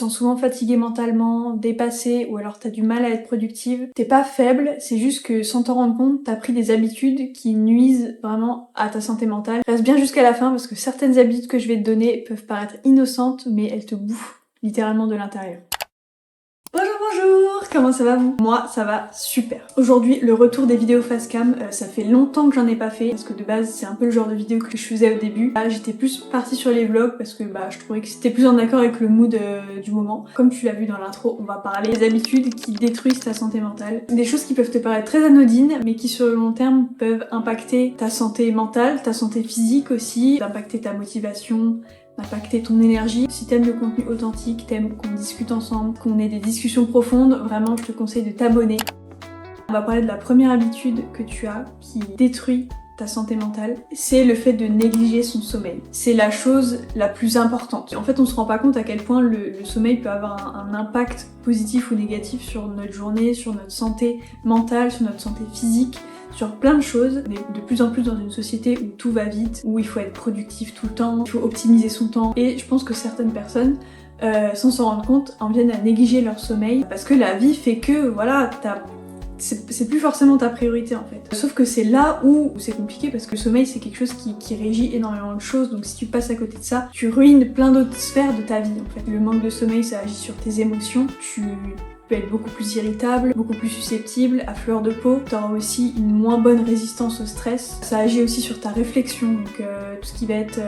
sens souvent fatiguée mentalement, dépassée, ou alors t'as du mal à être productive. T'es pas faible, c'est juste que sans t'en rendre compte, t'as pris des habitudes qui nuisent vraiment à ta santé mentale. Reste bien jusqu'à la fin parce que certaines habitudes que je vais te donner peuvent paraître innocentes, mais elles te bouffent littéralement de l'intérieur. Bonjour, comment ça va vous? Moi ça va super. Aujourd'hui le retour des vidéos face cam, ça fait longtemps que j'en ai pas fait parce que de base c'est un peu le genre de vidéo que je faisais au début. Là j'étais plus partie sur les vlogs parce que je trouvais que c'était plus en accord avec le mood du moment. Comme tu l'as vu dans l'intro, on va parler des habitudes qui détruisent ta santé mentale. Des choses qui peuvent te paraître très anodines mais qui sur le long terme peuvent impacter ta santé mentale, ta santé physique aussi, impacter ta motivation, impacter ton énergie. Si t'aimes le contenu authentique, t'aimes qu'on discute ensemble, qu'on ait des discussions profondes, vraiment je te conseille de t'abonner. On va parler de la première habitude que tu as qui détruit ta santé mentale, c'est le fait de négliger son sommeil. C'est la chose la plus importante. En fait, on se rend pas compte à quel point le sommeil peut avoir un impact positif ou négatif sur notre journée, sur notre santé mentale, sur notre santé physique, sur plein de choses. On est de plus en plus dans une société où tout va vite, où il faut être productif tout le temps, il faut optimiser son temps. Et je pense que certaines personnes, sans s'en rendre compte, en viennent à négliger leur sommeil parce que la vie fait que, voilà, c'est plus forcément ta priorité en fait. Sauf que c'est là où c'est compliqué parce que le sommeil c'est quelque chose qui régit énormément de choses, donc si tu passes à côté de ça, tu ruines plein d'autres sphères de ta vie en fait. Le manque de sommeil ça agit sur tes émotions, tu peux être beaucoup plus irritable, beaucoup plus susceptible, à fleur de peau. Tu auras aussi une moins bonne résistance au stress. Ça agit aussi sur ta réflexion, donc tout ce qui va être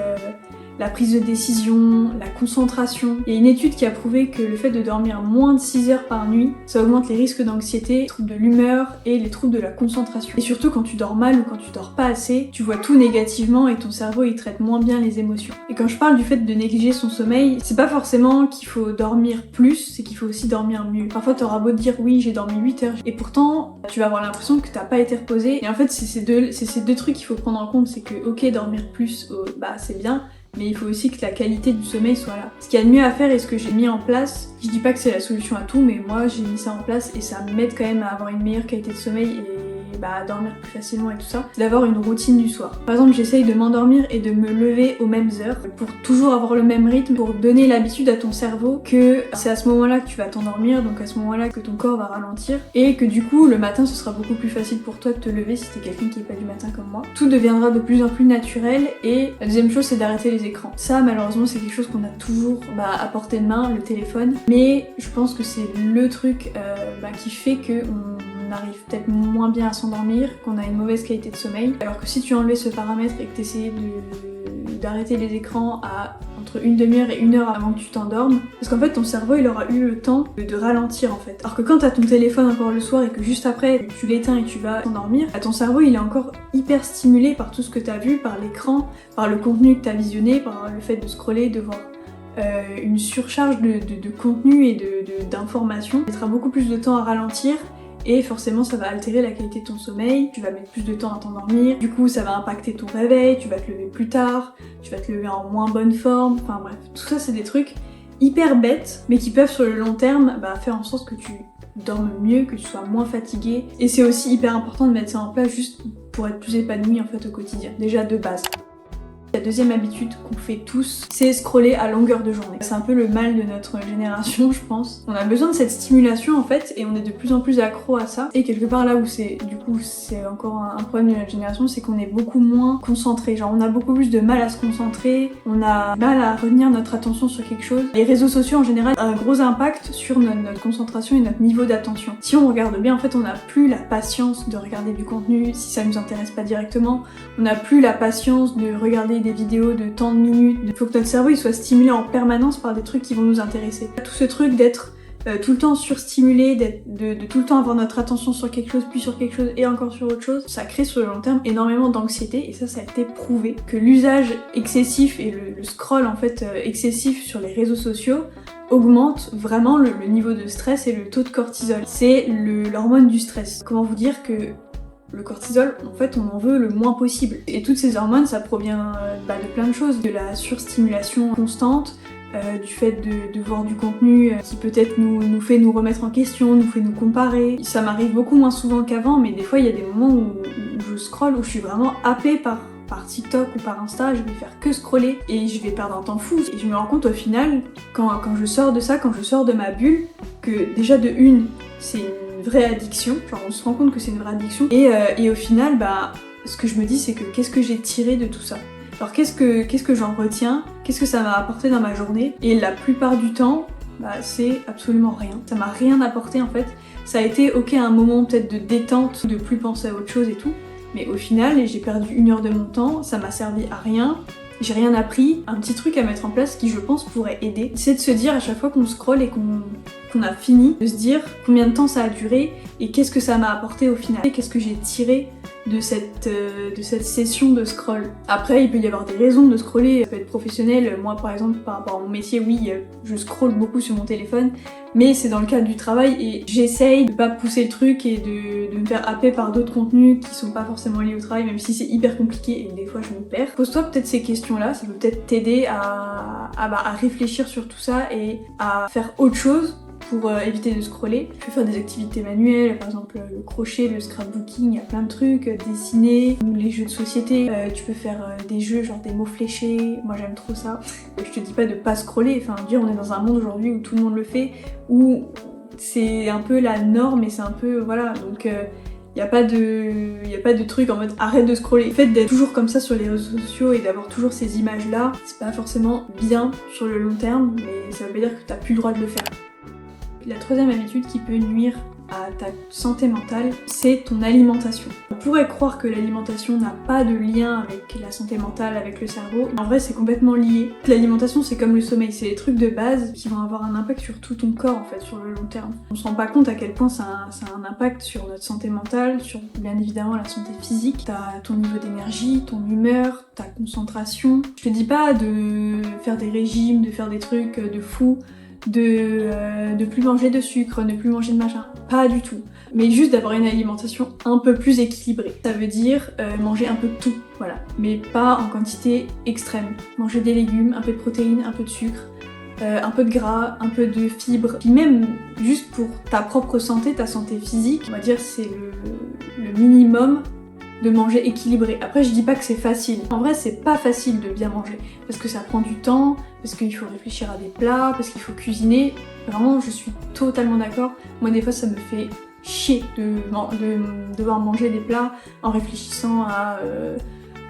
la prise de décision, la concentration. Il y a une étude qui a prouvé que le fait de dormir moins de 6 heures par nuit, ça augmente les risques d'anxiété, les troubles de l'humeur et les troubles de la concentration. Et surtout quand tu dors mal ou quand tu dors pas assez, tu vois tout négativement et ton cerveau il traite moins bien les émotions. Et quand je parle du fait de négliger son sommeil, c'est pas forcément qu'il faut dormir plus, c'est qu'il faut aussi dormir mieux. Parfois t'auras beau te dire oui j'ai dormi 8 heures et pourtant tu vas avoir l'impression que t'as pas été reposé. Et en fait c'est ces deux trucs qu'il faut prendre en compte, c'est que ok dormir plus, c'est bien, mais il faut aussi que la qualité du sommeil soit là. Ce qu'il y a de mieux à faire et ce que j'ai mis en place, je dis pas que c'est la solution à tout, mais moi j'ai mis ça en place et ça m'aide quand même à avoir une meilleure qualité de sommeil et à dormir plus facilement et tout ça, c'est d'avoir une routine du soir. Par exemple, j'essaye de m'endormir et de me lever aux mêmes heures pour toujours avoir le même rythme, pour donner l'habitude à ton cerveau que c'est à ce moment-là que tu vas t'endormir, donc à ce moment-là que ton corps va ralentir et que du coup le matin ce sera beaucoup plus facile pour toi de te lever si t'es quelqu'un qui est pas du matin comme moi. Tout deviendra de plus en plus naturel et la deuxième chose c'est d'arrêter les écrans. Ça malheureusement c'est quelque chose qu'on a toujours à portée de main, le téléphone, mais je pense que c'est le truc qui fait que on arrive peut-être moins bien à s'endormir, qu'on a une mauvaise qualité de sommeil. Alors que si tu enlevais ce paramètre et que tu essayais d'arrêter les écrans à entre une demi-heure et 1 heure avant que tu t'endormes, parce qu'en fait ton cerveau il aura eu le temps de ralentir en fait. Alors que quand t'as ton téléphone encore le soir et que juste après tu l'éteins et tu vas t'endormir, ton cerveau il est encore hyper stimulé par tout ce que t'as vu, par l'écran, par le contenu que t'as visionné, par le fait de scroller, de voir une surcharge de contenu et d'informations. Il mettra beaucoup plus de temps à ralentir. Et forcément ça va altérer la qualité de ton sommeil, tu vas mettre plus de temps à t'endormir, du coup ça va impacter ton réveil, tu vas te lever plus tard, tu vas te lever en moins bonne forme, enfin bref, tout ça c'est des trucs hyper bêtes mais qui peuvent sur le long terme faire en sorte que tu dormes mieux, que tu sois moins fatigué. Et c'est aussi hyper important de mettre ça en place juste pour être plus épanoui en fait au quotidien, déjà de base. La deuxième habitude qu'on fait tous, c'est scroller à longueur de journée. C'est un peu le mal de notre génération, je pense. On a besoin de cette stimulation en fait, et on est de plus en plus accro à ça. Et quelque part là où c'est encore un problème de notre génération, c'est qu'on est beaucoup moins concentré. Genre on a beaucoup plus de mal à se concentrer, on a mal à retenir notre attention sur quelque chose. Les réseaux sociaux en général ont un gros impact sur notre concentration et notre niveau d'attention. Si on regarde bien, en fait on n'a plus la patience de regarder du contenu si ça nous intéresse pas directement. On n'a plus la patience de regarder des vidéos de tant de minutes. Il faut que notre cerveau il soit stimulé en permanence par des trucs qui vont nous intéresser. Tout ce truc d'être tout le temps surstimulé, de tout le temps avoir notre attention sur quelque chose, puis sur quelque chose et encore sur autre chose, ça crée sur le long terme énormément d'anxiété et ça a été prouvé que l'usage excessif et le scroll en fait excessif sur les réseaux sociaux augmente vraiment le niveau de stress et le taux de cortisol. C'est l'hormone du stress. Comment vous dire que le cortisol, en fait, on en veut le moins possible. Et toutes ces hormones, ça provient de plein de choses, de la surstimulation constante, du fait de voir du contenu qui peut-être nous fait nous remettre en question, nous fait nous comparer. Ça m'arrive beaucoup moins souvent qu'avant, mais des fois il y a des moments où je scrolle, où je suis vraiment happée par par TikTok ou par Insta, je vais faire que scroller et je vais perdre un temps fou. Et je me rends compte au final, quand je sors de ça, quand je sors de ma bulle, que déjà de une, c'est une vraie addiction, genre on se rend compte que c'est une vraie addiction, et au final, bah, ce que je me dis c'est que qu'est-ce que j'ai tiré de tout ça? Alors qu'est-ce que j'en retiens? Qu'est-ce que ça m'a apporté dans ma journée? Et la plupart du temps, bah, c'est absolument rien. Ça m'a rien apporté en fait. Ça a été ok un moment peut-être de détente, de plus penser à autre chose et tout, mais au final, j'ai perdu 1 heure de mon temps, ça m'a servi à rien. J'ai rien appris, un petit truc à mettre en place qui je pense pourrait aider, c'est de se dire à chaque fois qu'on scrolle et qu'on a fini, de se dire combien de temps ça a duré et qu'est-ce que ça m'a apporté au final, et qu'est-ce que j'ai tiré de cette session de scroll. Après, il peut y avoir des raisons de scroller, ça peut être professionnel. Moi par exemple, par rapport à mon métier, oui, je scrolle beaucoup sur mon téléphone, mais c'est dans le cadre du travail et j'essaye de pas pousser le truc et de me faire happer par d'autres contenus qui sont pas forcément liés au travail, même si c'est hyper compliqué et des fois je me perds. Pose-toi peut-être ces questions-là, ça peut peut-être t'aider à réfléchir sur tout ça et à faire autre chose pour éviter de scroller. Tu peux faire des activités manuelles, par exemple le crochet, le scrapbooking, il y a plein de trucs, dessiner, les jeux de société, tu peux faire des jeux genre des mots fléchés, moi j'aime trop ça. Je te dis pas de pas scroller, enfin dire on est dans un monde aujourd'hui où tout le monde le fait, où c'est un peu la norme et c'est un peu voilà, donc y a pas de truc en mode arrête de scroller. Le fait d'être toujours comme ça sur les réseaux sociaux et d'avoir toujours ces images là, c'est pas forcément bien sur le long terme, mais ça veut pas dire que t'as plus le droit de le faire. La troisième habitude qui peut nuire à ta santé mentale, c'est ton alimentation. On pourrait croire que l'alimentation n'a pas de lien avec la santé mentale, avec le cerveau. En vrai, c'est complètement lié. L'alimentation, c'est comme le sommeil, c'est les trucs de base qui vont avoir un impact sur tout ton corps, en fait, sur le long terme. On se rend pas compte à quel point ça a un impact sur notre santé mentale, sur bien évidemment la santé physique, ton niveau d'énergie, ton humeur, ta concentration. Je te dis pas de faire des régimes, de faire des trucs de fou, de plus manger de sucre, ne plus manger de machin, pas du tout. Mais juste d'avoir une alimentation un peu plus équilibrée. Ça veut dire manger un peu de tout, voilà. Mais pas en quantité extrême. Manger des légumes, un peu de protéines, un peu de sucre, un peu de gras, un peu de fibres. Puis même, juste pour ta propre santé, ta santé physique, on va dire c'est le minimum de manger équilibré. Après, je dis pas que c'est facile. En vrai, c'est pas facile de bien manger. Parce que ça prend du temps, parce qu'il faut réfléchir à des plats, parce qu'il faut cuisiner. Vraiment, je suis totalement d'accord. Moi, des fois, ça me fait chier de devoir manger des plats en réfléchissant à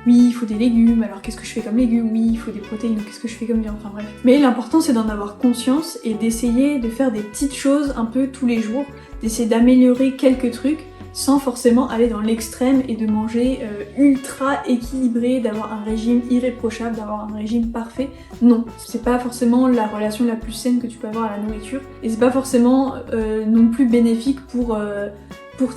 oui, il faut des légumes, alors qu'est-ce que je fais comme légumes? Oui, il faut des protéines, qu'est-ce que je fais comme viande? Enfin bref. Mais l'important, c'est d'en avoir conscience et d'essayer de faire des petites choses un peu tous les jours, d'essayer d'améliorer quelques trucs, sans forcément aller dans l'extrême et de manger ultra équilibré, d'avoir un régime irréprochable, d'avoir un régime parfait. Non, c'est pas forcément la relation la plus saine que tu peux avoir à la nourriture, et c'est pas forcément non plus bénéfique pour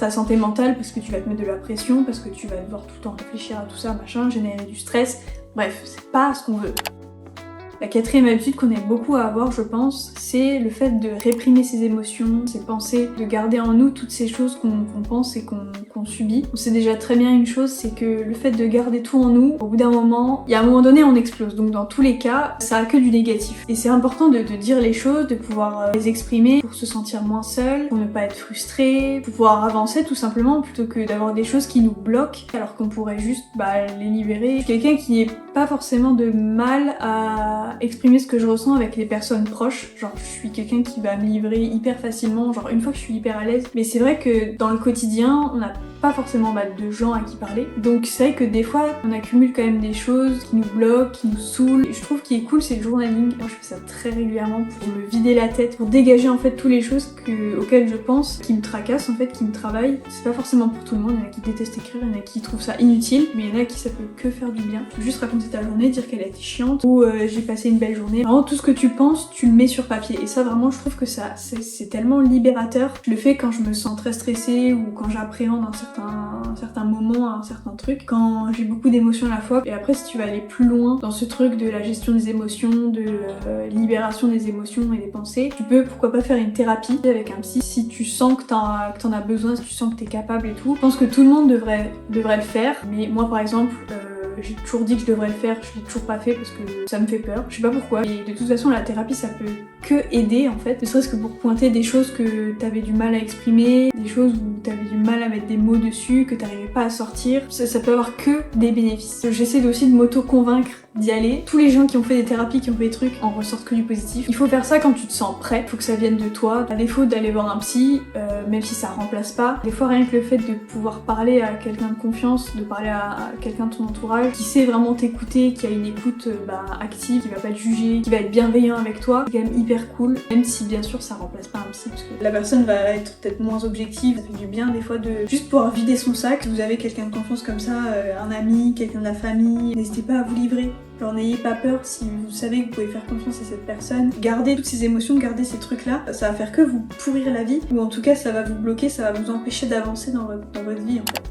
ta santé mentale, parce que tu vas te mettre de la pression, parce que tu vas devoir tout le temps réfléchir à tout ça, machin, générer du stress. Bref, c'est pas ce qu'on veut. La quatrième habitude qu'on aime beaucoup à avoir, je pense, c'est le fait de réprimer ses émotions, ses pensées, de garder en nous toutes ces choses qu'on pense et qu'on subit. On sait déjà très bien une chose, c'est que le fait de garder tout en nous, au bout d'un moment, il y a un moment donné, on explose. Donc dans tous les cas, ça a que du négatif. Et c'est important de dire les choses, de pouvoir les exprimer pour se sentir moins seul, pour ne pas être frustré, pour pouvoir avancer tout simplement, plutôt que d'avoir des choses qui nous bloquent, alors qu'on pourrait juste les libérer. Je suis quelqu'un qui est pas forcément de mal à exprimer ce que je ressens avec les personnes proches, genre je suis quelqu'un qui va me livrer hyper facilement, genre une fois que je suis hyper à l'aise, mais c'est vrai que dans le quotidien, on n'a pas forcément de gens à qui parler, donc c'est vrai que des fois on accumule quand même des choses qui nous bloquent, qui nous saoulent, et je trouve qu'il est cool c'est le journaling, moi je fais ça très régulièrement pour me vider la tête, pour dégager en fait toutes les choses auxquelles je pense, qui me tracassent en fait, qui me travaillent. C'est pas forcément pour tout le monde, il y en a qui détestent écrire, il y en a qui trouvent ça inutile, mais il y en a qui ça peut que faire du bien. Tu peux juste raconter ta journée, dire qu'elle a été chiante, ou j'ai passé une belle journée. Vraiment tout ce que tu penses, tu le mets sur papier, et ça vraiment je trouve que ça c'est tellement libérateur. Je le fais quand je me sens très stressée ou quand j'appréhende un certain moment, un certain truc, quand j'ai beaucoup d'émotions à la fois. Et après si tu vas aller plus loin dans ce truc de la gestion des émotions, de libération des émotions et des pensées, tu peux pourquoi pas faire une thérapie avec un psy si tu sens que t'en as besoin, si tu sens que t'es capable et tout. Je pense que tout le monde devrait le faire, mais moi par exemple j'ai toujours dit que je devrais le faire, je l'ai toujours pas fait parce que ça me fait peur, je sais pas pourquoi. Et de toute façon la thérapie ça peut que aider en fait, ne serait-ce que pour pointer des choses que t'avais du mal à exprimer, des choses où t'avais du mal à mettre des mots dessus, que t'arrivais pas à sortir, ça peut avoir que des bénéfices. J'essaie aussi de m'auto-convaincre d'y aller. Tous les gens qui ont fait des thérapies, qui ont fait des trucs, en ressortent que du positif. Il faut faire ça quand tu te sens prêt, il faut que ça vienne de toi. À défaut d'aller voir un psy, même si ça remplace pas, des fois rien que le fait de pouvoir parler à quelqu'un de confiance, de parler à quelqu'un de ton entourage, qui sait vraiment t'écouter, qui a une écoute active, qui va pas te juger, qui va être bienveillant avec toi, c'est quand même hyper cool, même si bien sûr ça remplace pas un psy, parce que la personne va être peut-être moins objective, ça fait du bien des fois de juste pouvoir vider son sac. Si vous avez quelqu'un de confiance comme ça, un ami, quelqu'un de la famille, n'hésitez pas à vous livrer. Alors n'ayez pas peur, si vous savez que vous pouvez faire confiance à cette personne, gardez toutes ces émotions, gardez ces trucs-là, ça va faire que vous pourrir la vie, ou en tout cas ça va vous bloquer, ça va vous empêcher d'avancer dans votre vie en fait.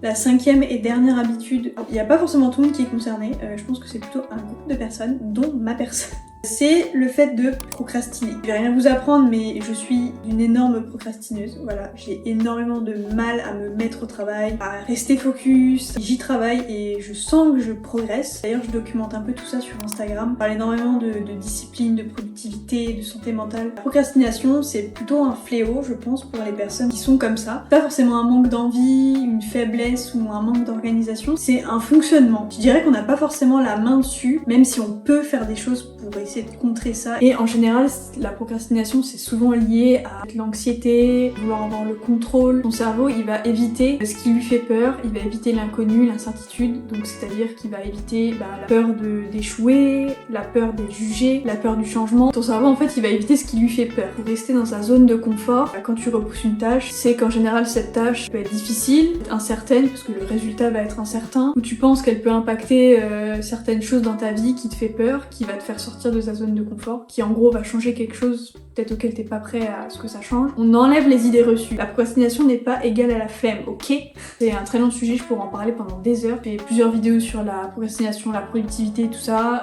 La 5e et dernière habitude, il n'y a pas forcément tout le monde qui est concerné, je pense que c'est plutôt un groupe de personnes, dont ma personne. C'est le fait de procrastiner. Je vais rien vous apprendre, mais je suis une énorme procrastineuse. Voilà, j'ai énormément de mal à me mettre au travail, à rester focus. J'y travaille et je sens que je progresse. D'ailleurs, je documente un peu tout ça sur Instagram. Je parle énormément de discipline, de productivité, de santé mentale. La procrastination, c'est plutôt un fléau, je pense, pour les personnes qui sont comme ça. Pas forcément un manque d'envie, une faiblesse ou un manque d'organisation. C'est un fonctionnement. Je dirais qu'on n'a pas forcément la main dessus, même si on peut faire des choses pour essayer de contrer ça. Et en général, la procrastination, c'est souvent lié à l'anxiété, vouloir avoir le contrôle. Ton cerveau, il va éviter ce qui lui fait peur, il va éviter l'inconnu, l'incertitude, donc c'est-à-dire qu'il va éviter la peur d'échouer, la peur d'être jugé, la peur du changement. Ton cerveau, en fait, il va éviter ce qui lui fait peur. Pour rester dans sa zone de confort, quand tu repousses une tâche, c'est qu'en général, cette tâche peut être difficile, incertaine, parce que le résultat va être incertain, ou tu penses qu'elle peut impacter certaines choses dans ta vie qui te fait peur, qui va te faire sortir de sa zone de confort, qui en gros va changer quelque chose peut-être auquel t'es pas prêt à ce que ça change. On enlève les idées reçues. La procrastination n'est pas égale à la flemme, ok? C'est un très long sujet, je pourrais en parler pendant des heures. J'ai fait plusieurs vidéos sur la procrastination, la productivité, tout ça.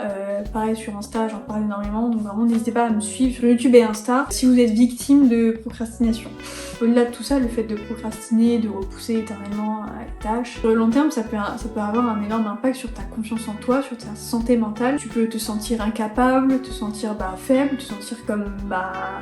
Pareil sur Insta, j'en parle énormément, donc vraiment n'hésitez pas à me suivre sur YouTube et Insta si vous êtes victime de procrastination. Au-delà de tout ça, le fait de procrastiner, de repousser éternellement la tâche, sur le long terme, ça peut avoir un énorme impact sur ta confiance en toi, sur ta santé mentale. Tu peux te sentir incapable, te sentir faible, te sentir comme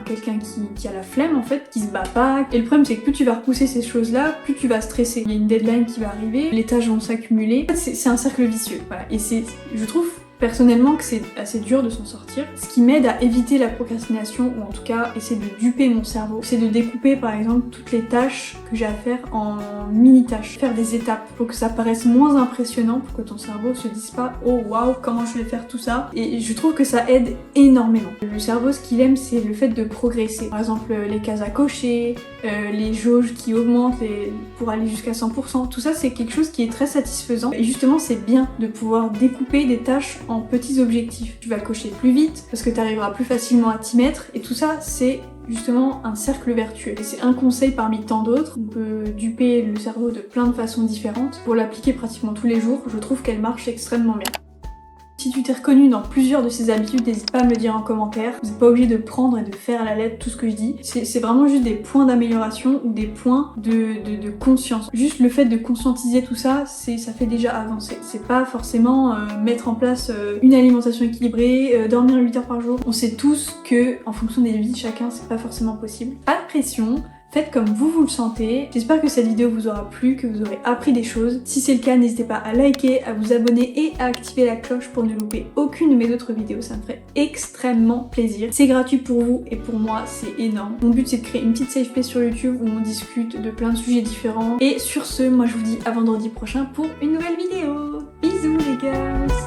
quelqu'un qui a la flemme en fait, qui se bat pas. Et le problème c'est que plus tu vas repousser ces choses-là, plus tu vas stresser. Il y a une deadline qui va arriver, les tâches vont s'accumuler. En fait, c'est un cercle vicieux. Voilà. Et je trouve personnellement que c'est assez dur de s'en sortir. Ce qui m'aide à éviter la procrastination, ou en tout cas essayer de duper mon cerveau, c'est de découper par exemple toutes les tâches que j'ai à faire en mini-tâches. Faire des étapes pour que ça paraisse moins impressionnant, pour que ton cerveau se dise pas « Oh waouh, comment je vais faire tout ça ?» Et je trouve que ça aide énormément. Le cerveau, ce qu'il aime, c'est le fait de progresser. Par exemple, les cases à cocher, les jauges qui augmentent pour aller jusqu'à 100%. Tout ça, c'est quelque chose qui est très satisfaisant. Et justement, c'est bien de pouvoir découper des tâches en petits objectifs. Tu vas cocher plus vite parce que tu arriveras plus facilement à t'y mettre et tout ça c'est justement un cercle vertueux. Et c'est un conseil parmi tant d'autres. On peut duper le cerveau de plein de façons différentes pour l'appliquer pratiquement tous les jours. Je trouve qu'elle marche extrêmement bien. Si tu t'es reconnu dans plusieurs de ces habitudes, n'hésite pas à me le dire en commentaire. Vous n'êtes pas obligé de prendre et de faire à la lettre tout ce que je dis. C'est vraiment juste des points d'amélioration ou des points de conscience. Juste le fait de conscientiser tout ça, ça fait déjà avancer. C'est pas forcément mettre en place une alimentation équilibrée, dormir 8 heures par jour. On sait tous que en fonction des vies de chacun, c'est pas forcément possible. Pas de pression. Faites comme vous le sentez. J'espère que cette vidéo vous aura plu, que vous aurez appris des choses. Si c'est le cas, n'hésitez pas à liker, à vous abonner et à activer la cloche pour ne louper aucune de mes autres vidéos. Ça me ferait extrêmement plaisir. C'est gratuit pour vous et pour moi, c'est énorme. Mon but, c'est de créer une petite safe space sur YouTube où on discute de plein de sujets différents. Et sur ce, moi je vous dis à vendredi prochain pour une nouvelle vidéo. Bisous les gars!